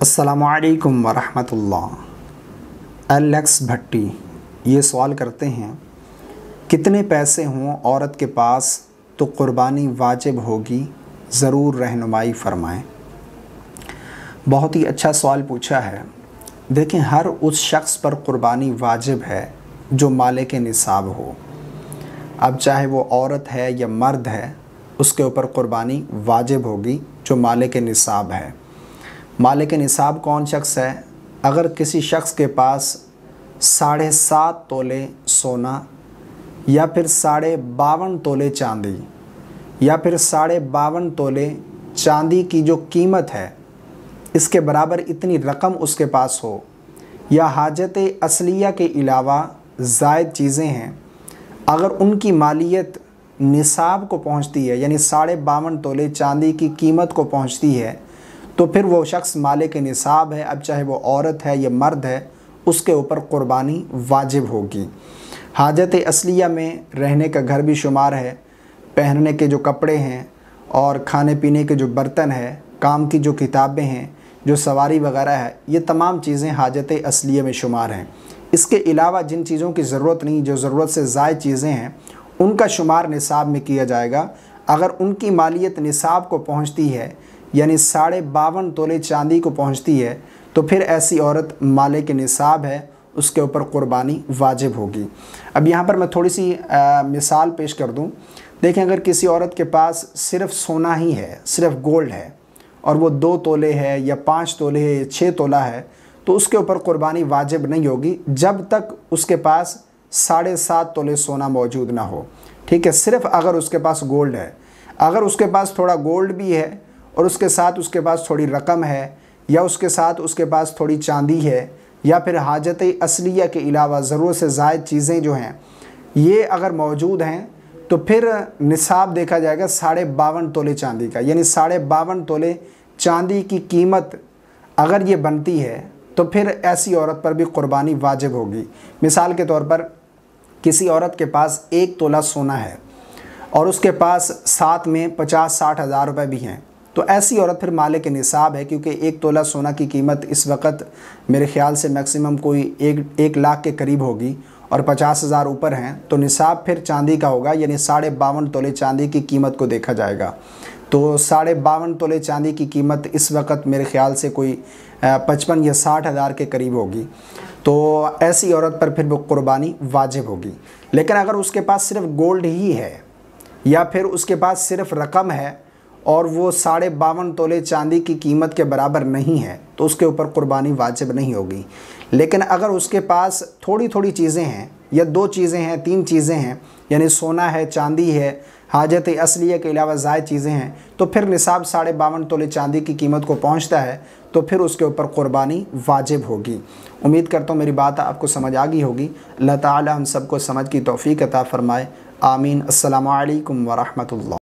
अस्सलामुअलैकुम वरहमतुल्लाह। एलेक्स भट्टी ये सवाल करते हैं, कितने पैसे हों औरत के पास तो क़ुरबानी वाजिब होगी, ज़रूर रहनुमाई फ़रमाएं। बहुत ही अच्छा सवाल पूछा है। देखें, हर उस शख्स पर क़ुरबानी वाजिब है जो मालिक निसाब हो। अब चाहे वो औरत है या मर्द है, उसके ऊपर क़ुरबानी वाजिब होगी जो मालिक निसाब है। मालिक निसाब कौन शख्स है? अगर किसी शख्स के पास 7.5 तोले सोना या फिर 52.5 तोले चांदी या फिर 52.5 तोले चांदी की जो कीमत है इसके बराबर इतनी रकम उसके पास हो, या हाजत असलिया के अलावा ज़ायद चीज़ें हैं, अगर उनकी मालियत निसाब को पहुंचती है, यानी 52.5 तोले चांदी की कीमत को पहुंचती है, तो फिर वो शख्स मालिक निसाब है। अब चाहे वो औरत है या मर्द है, उसके ऊपर क़ुरबानी वाजिब होगी। हाजत असलिया में रहने का घर भी शुमार है, पहनने के जो कपड़े हैं और खाने पीने के जो बर्तन है, काम की जो किताबें हैं, जो सवारी वगैरह है, ये तमाम चीज़ें हाजत असलिया में शुमार हैं। इसके अलावा जिन चीज़ों की ज़रूरत नहीं, जो ज़रूरत से ज़ायद चीज़ें हैं, उनका शुमार निसाब में किया जाएगा। अगर उनकी मालियत निसाब को पहुँचती है, यानी 52.5 तोले चांदी को पहुंचती है, तो फिर ऐसी औरत मालिक निसाब है, उसके ऊपर क़ुरबानी वाजिब होगी। अब यहाँ पर मैं थोड़ी सी मिसाल पेश कर दूँ। देखें, अगर किसी औरत के पास सिर्फ सोना ही है, सिर्फ गोल्ड है, और वो 2 तोले है या 5 तोले है या 6 तोला है, तो उसके ऊपर क़ुरबानी वाजिब नहीं होगी जब तक उसके पास 7.5 तोले सोना मौजूद ना हो। ठीक है, सिर्फ अगर उसके पास गोल्ड है। अगर उसके पास थोड़ा गोल्ड भी है और उसके साथ उसके पास थोड़ी रकम है, या उसके साथ उसके पास थोड़ी चांदी है, या फिर हाजत असलिया के अलावा ज़रूरत से ज़ायद चीज़ें जो हैं ये अगर मौजूद हैं, तो फिर निसाब देखा जाएगा 52.5 तोले चांदी का। यानी 52.5 तोले चांदी की कीमत अगर ये बनती है, तो फिर ऐसी औरत पर भी क़ुरबानी वाजिब होगी। मिसाल के तौर पर किसी औरत के पास 1 तोला सोना है और उसके पास साथ में 50-60 हज़ार रुपये भी हैं, तो ऐसी औरत फिर मालिक निसाब है, क्योंकि 1 तोला सोना की कीमत इस वक्त मेरे ख़्याल से मैक्सिमम कोई 1 लाख के करीब होगी और 50,000 ऊपर हैं, तो निसाब फिर चांदी का होगा, यानी 52.5 तोले चांदी की कीमत को देखा जाएगा। तो 52.5 तोले चांदी की कीमत इस वक्त मेरे ख़्याल से कोई 55 या 60 हज़ार के करीब होगी। तो ऐसी औरत पर फिर वो क़ुरबानी वाजिब होगी। लेकिन अगर उसके पास सिर्फ गोल्ड ही है, या फिर उसके पास सिर्फ रकम है और वो 52.5 तोले चांदी की कीमत के बराबर नहीं है, तो उसके ऊपर क़ुरबानी वाजिब नहीं होगी। लेकिन अगर उसके पास थोड़ी थोड़ी चीज़ें हैं, या 2 चीज़ें हैं, 3 चीज़ें हैं, यानी सोना है, चांदी है, हाजत असलिया के अलावा ज़ायद चीज़ें हैं, तो फिर निसाब 52.5 तोले चांदी की कीमत को पहुँचता है, तो फिर उसके ऊपर क़ुरबानी वाजिब होगी। उम्मीद करता हूँ मेरी बात आपको समझ आ गई होगी। अल्लाह ताला हम सबको समझ की तौफ़ीक़ अता फ़रमाए। आमीन। अस्सलामु अलैकुम वरहमतुल्लाह।